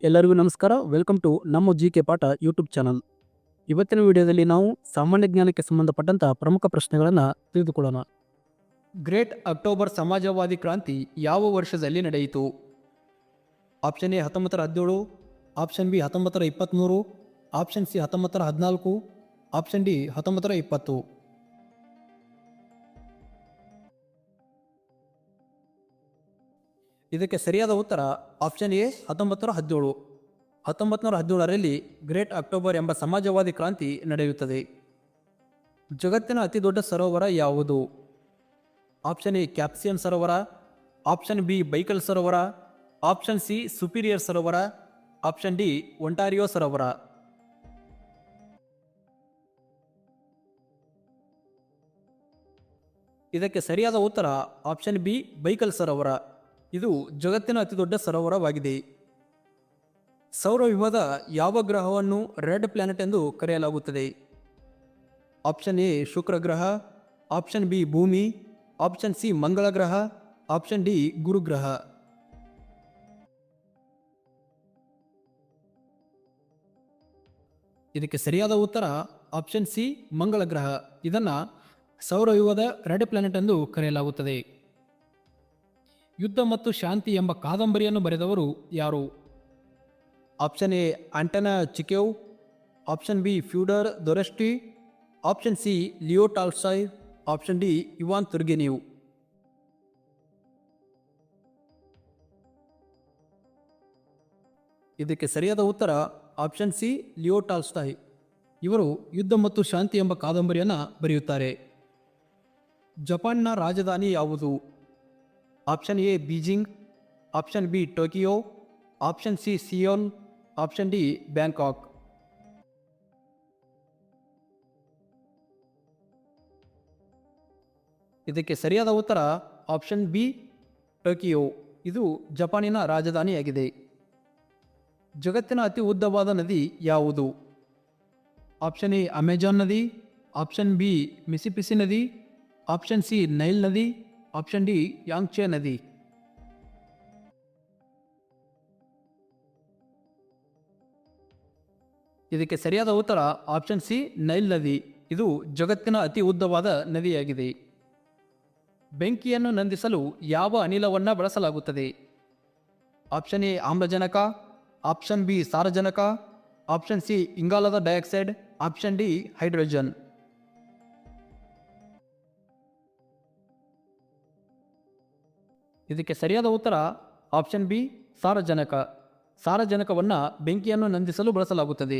ಎಲ್ಲರಿಗೂ ನಮಸ್ಕಾರ. Welcome to ನಮ್ಮ ಜಿಕೆ ಪಾಠ ಯೂಟ್ಯೂಬ್ ಚಾನಲ್. ಇವತ್ತಿನ ವಿಡಿಯೋದಲ್ಲಿ ನಾವು ಸಾಮಾನ್ಯ ಜ್ಞಾನಕ್ಕೆ ಸಂಬಂಧಪಟ್ಟಂಥ ಪ್ರಮುಖ ಪ್ರಶ್ನೆಗಳನ್ನು ತಿಳಿದುಕೊಳ್ಳೋಣ. ಗ್ರೇಟ್ ಅಕ್ಟೋಬರ್ ಸಮಾಜವಾದಿ ಕ್ರಾಂತಿ ಯಾವ ವರ್ಷದಲ್ಲಿ ನಡೆಯಿತು? Option A 1917, option B 1923, option C 1914, option D 1920. ಇದಕ್ಕೆ ಸರಿಯಾದ ಉತ್ತರ ಆಪ್ಷನ್ ಎ 1917. 1917ರಲ್ಲಿ ಗ್ರೇಟ್ ಅಕ್ಟೋಬರ್ ಎಂಬ ಸಮಾಜವಾದಿ ಕ್ರಾಂತಿ ನಡೆಯುತ್ತದೆ. ಜಗತ್ತಿನ ಅತಿ ದೊಡ್ಡ ಸರೋವರ ಯಾವುದು? ಆಪ್ಷನ್ ಎ ಕ್ಯಾಪ್ಸಿಯನ್ ಸರೋವರ, ಆಪ್ಷನ್ ಬಿ ಬೈಕಲ್ ಸರೋವರ, ಆಪ್ಷನ್ ಸಿ ಸುಪೀರಿಯರ್ ಸರೋವರ, ಆಪ್ಷನ್ ಡಿ ಒಂಟಾರಿಯೋ ಸರೋವರ. ಇದಕ್ಕೆ ಸರಿಯಾದ ಉತ್ತರ ಆಪ್ಷನ್ ಬಿ ಬೈಕಲ್ ಸರೋವರ. ಇದು ಜಗತ್ತಿನ ಅತಿದೊಡ್ಡ ಸರೋವರವಾಗಿದೆ. ಸೌರವ್ಯೂಹದ ಯಾವ ಗ್ರಹವನ್ನು ರೆಡ್ ಪ್ಲಾನೆಟ್ ಎಂದು ಕರೆಯಲಾಗುತ್ತದೆ? ಆಪ್ಷನ್ ಎ ಶುಕ್ರ ಗ್ರಹ, ಆಪ್ಷನ್ ಬಿ ಭೂಮಿ, ಆಪ್ಷನ್ ಸಿ ಮಂಗಳ ಗ್ರಹ, ಆಪ್ಷನ್ ಡಿ ಗುರುಗ್ರಹ. ಇದಕ್ಕೆ ಸರಿಯಾದ ಉತ್ತರ ಆಪ್ಷನ್ ಸಿ ಮಂಗಳ ಗ್ರಹ. ಇದನ್ನು ಸೌರವ್ಯೂಹದ ರೆಡ್ ಪ್ಲಾನೆಟ್ ಎಂದು ಕರೆಯಲಾಗುತ್ತದೆ. ಯುದ್ಧ ಮತ್ತು ಶಾಂತಿ ಎಂಬ ಕಾದಂಬರಿಯನ್ನು ಬರೆದವರು ಯಾರು? Option A Anton Chekhov, option B Fyodor ದೊರೆಸ್ಟಿ, option C Leo Tolstoy, option D Ivan Turgenev. ಇದಕ್ಕೆ ಸರಿಯಾದ ಉತ್ತರ ಆಪ್ಷನ್ ಸಿ ಲಿಯೋ ಟಾಲ್ಸ್ಟಾಯ್. ಇವರು ಯುದ್ಧ ಮತ್ತು ಶಾಂತಿ ಎಂಬ ಕಾದಂಬರಿಯನ್ನು ಬರೆಯುತ್ತಾರೆ. ಜಪಾನ್ನ ರಾಜಧಾನಿ ಯಾವುದು? Option A Beijing, option B Tokyo, option C Seoul, option D Bangkok. ಇದಕ್ಕೆ ಸರಿಯಾದ ಉತ್ತರ ಆಪ್ಷನ್ ಬಿ ಟೋಕಿಯೋ. ಇದು ಜಪಾನಿನ ರಾಜಧಾನಿಯಾಗಿದೆ. ಜಗತ್ತಿನ ಅತಿ ಉದ್ದವಾದ ನದಿ ಯಾವುದು? ಆಪ್ಷನ್ ಎ ಅಮೆಜಾನ್ ನದಿ, ಆಪ್ಷನ್ ಬಿ ಮಿಸಿಪಿಸಿ ನದಿ, ಆಪ್ಷನ್ ಸಿ ನೈಲ್ ನದಿ, ಆಪ್ಷನ್ ಡಿ ಯಾಂಗ್ಚೆ ನದಿ. ಇದಕ್ಕೆ ಸರಿಯಾದ ಉತ್ತರ ಆಪ್ಷನ್ ಸಿ ನೈಲ್ ನದಿ. ಇದು ಜಗತ್ತಿನ ಅತಿ ಉದ್ದವಾದ ನದಿಯಾಗಿದೆ. ಬೆಂಕಿಯನ್ನು ನಂದಿಸಲು ಯಾವ ಅನಿಲವನ್ನು ಬಳಸಲಾಗುತ್ತದೆ? ಆಪ್ಷನ್ ಎ ಆಮ್ಲಜನಕ, ಆಪ್ಷನ್ ಬಿ ಸಾರಜನಕ, ಆಪ್ಷನ್ ಸಿ ಇಂಗಾಲದ ಡೈಆಕ್ಸೈಡ್, ಆಪ್ಷನ್ ಡಿ ಹೈಡ್ರೋಜನ್. ಇದಕ್ಕೆ ಸರಿಯಾದ ಉತ್ತರ ಆಪ್ಷನ್ ಬಿ ಸಾರಜನಕ. ಸಾರಜನಕವನ್ನು ಬೆಂಕಿಯನ್ನು ನಂದಿಸಲು ಬಳಸಲಾಗುತ್ತದೆ.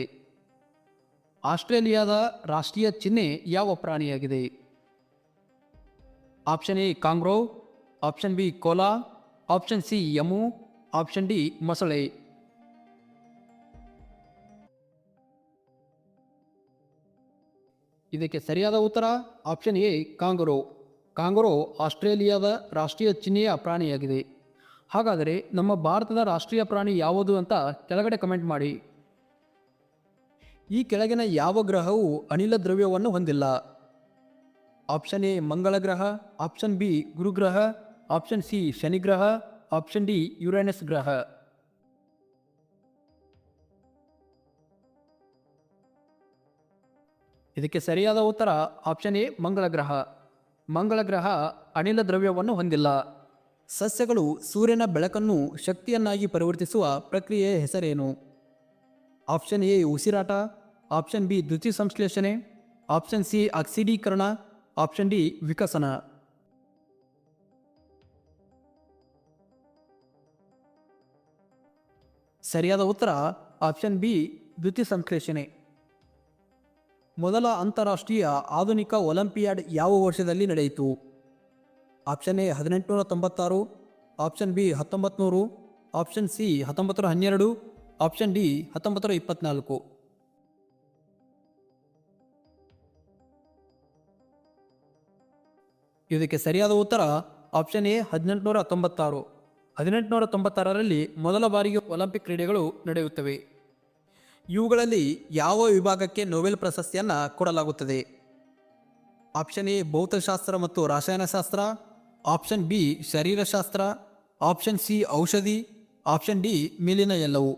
ಆಸ್ಟ್ರೇಲಿಯಾದ ರಾಷ್ಟ್ರೀಯ ಚಿಹ್ನೆ ಯಾವ ಪ್ರಾಣಿಯಾಗಿದೆ? Option A kangaroo, option B koala, option C emu, option D ಮೊಸಳೆ. ಇದಕ್ಕೆ ಸರಿಯಾದ ಉತ್ತರ ಆಪ್ಷನ್ ಎ ಕಾಂಗರೋ. ಕಾಂಗರೋ ಆಸ್ಟ್ರೇಲಿಯಾದ ರಾಷ್ಟ್ರೀಯ ಚಿಹ್ನೆಯ ಪ್ರಾಣಿಯಾಗಿದೆ. ಹಾಗಾದರೆ ನಮ್ಮ ಭಾರತದ ರಾಷ್ಟ್ರೀಯ ಪ್ರಾಣಿ ಯಾವುದು ಅಂತ ಕೆಳಗಡೆ ಕಮೆಂಟ್ ಮಾಡಿ. ಈ ಕೆಳಗಿನ ಯಾವ ಗ್ರಹವು ಅನಿಲ ದ್ರವ್ಯವನ್ನು ಹೊಂದಿಲ್ಲ? ಆಪ್ಷನ್ ಎ ಮಂಗಳ ಗ್ರಹ, ಆಪ್ಷನ್ ಬಿ ಗುರುಗ್ರಹ, ಆಪ್ಷನ್ ಸಿ ಶನಿಗ್ರಹ, ಆಪ್ಷನ್ ಡಿ ಯುರೇನಸ್ ಗ್ರಹ. ಇದಕ್ಕೆ ಸರಿಯಾದ ಉತ್ತರ ಆಪ್ಷನ್ ಎ ಮಂಗಳ ಗ್ರಹ. ಮಂಗಳ ಗ್ರಹ ಅನಿಲ ದ್ರವ್ಯವನ್ನು ಹೊಂದಿಲ್ಲ. ಸಸ್ಯಗಳು ಸೂರ್ಯನ ಬೆಳಕನ್ನು ಶಕ್ತಿಯನ್ನಾಗಿ ಪರಿವರ್ತಿಸುವ ಪ್ರಕ್ರಿಯೆಯ ಹೆಸರೇನು? ಆಪ್ಷನ್ ಎ ಉಸಿರಾಟ, ಆಪ್ಷನ್ ಬಿ ದ್ಯುತಿ ಸಂಶ್ಲೇಷಣೆ, ಆಪ್ಷನ್ ಸಿ ಆಕ್ಸಿಡೀಕರಣ, ಆಪ್ಷನ್ ಡಿ ವಿಕಸನ. ಸರಿಯಾದ ಉತ್ತರ ಆಪ್ಷನ್ ಬಿ ದ್ಯುತಿ ಸಂಶ್ಲೇಷಣೆ. ಮೊದಲ ಅಂತಾರಾಷ್ಟ್ರೀಯ ಆಧುನಿಕ ಒಲಿಂಪಿಯಾಡ್ ಯಾವ ವರ್ಷದಲ್ಲಿ ನಡೆಯಿತು? Option A 1896, option B 1900, option C 1912, option D 1924. ಇದಕ್ಕೆ ಸರಿಯಾದ ಉತ್ತರ ಆಪ್ಷನ್ ಎ 1896. 1896ರಲ್ಲಿ ಮೊದಲ ಬಾರಿಗೆ ಒಲಿಂಪಿಕ್ ಕ್ರೀಡೆಗಳು ನಡೆಯುತ್ತವೆ. ಇವುಗಳಲ್ಲಿ ಯಾವ ವಿಭಾಗಕ್ಕೆ ನೊಬೆಲ್ ಪ್ರಶಸ್ತಿಯನ್ನು ಕೊಡಲಾಗುತ್ತದೆ? ಆಪ್ಷನ್ ಎ ಭೌತಶಾಸ್ತ್ರ ಮತ್ತು ರಸಾಯನಶಾಸ್ತ್ರ, ಆಪ್ಷನ್ ಬಿ ಶರೀರಶಾಸ್ತ್ರ, ಆಪ್ಷನ್ ಸಿ ಔಷಧಿ, ಆಪ್ಷನ್ ಡಿ ಮೇಲಿನ ಎಲ್ಲವು.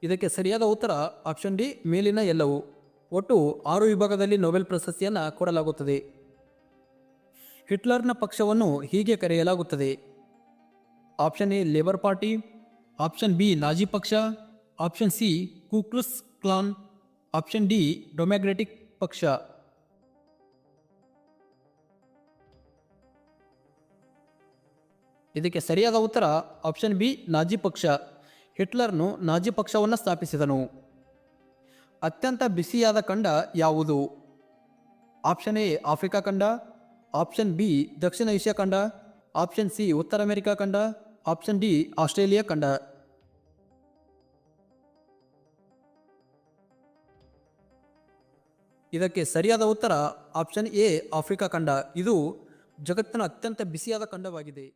ಇದಕ್ಕೆ ಸರಿಯಾದ ಉತ್ತರ ಆಪ್ಷನ್ ಡಿ ಮೇಲಿನ ಎಲ್ಲವೂ. ಒಟ್ಟು 6 ವಿಭಾಗದಲ್ಲಿ ನೊಬೆಲ್ ಪ್ರಶಸ್ತಿಯನ್ನು ಕೊಡಲಾಗುತ್ತದೆ. ಹಿಟ್ಲರ್ನ ಪಕ್ಷವನ್ನು ಹೀಗೆ ಕರೆಯಲಾಗುತ್ತದೆ. Option A Labour party, option B Nazi ಪಕ್ಷ, option C Ku Klux Klan, option D democratic ಪಕ್ಷ. ಇದಕ್ಕೆ ಸರಿಯಾದ ಉತ್ತರ ಆಪ್ಷನ್ ಬಿ ನಾಜಿ ಪಕ್ಷ. ಹಿಟ್ಲರ್ನು ನಾಜಿ ಪಕ್ಷವನ್ನು ಸ್ಥಾಪಿಸಿದನು. ಅತ್ಯಂತ ಬಿಸಿಯಾದ ಖಂಡ ಯಾವುದು? ಆಪ್ಷನ್ ಎ ಆಫ್ರಿಕಾ ಖಂಡ, ಆಪ್ಷನ್ ಬಿ ದಕ್ಷಿಣ ಏಷ್ಯಾ ಖಂಡ, ಆಪ್ಷನ್ ಸಿ ಉತ್ತರ ಅಮೆರಿಕಾ ಖಂಡ, ಆಪ್ಷನ್ ಡಿ ಆಸ್ಟ್ರೇಲಿಯಾ ಖಂಡ. ಇದಕ್ಕೆ ಸರಿಯಾದ ಉತ್ತರ ಆಪ್ಷನ್ ಎ ಆಫ್ರಿಕಾ ಖಂಡ. ಇದು ಜಗತ್ತಿನ ಅತ್ಯಂತ ಬಿಸಿಯಾದ ಖಂಡವಾಗಿದೆ.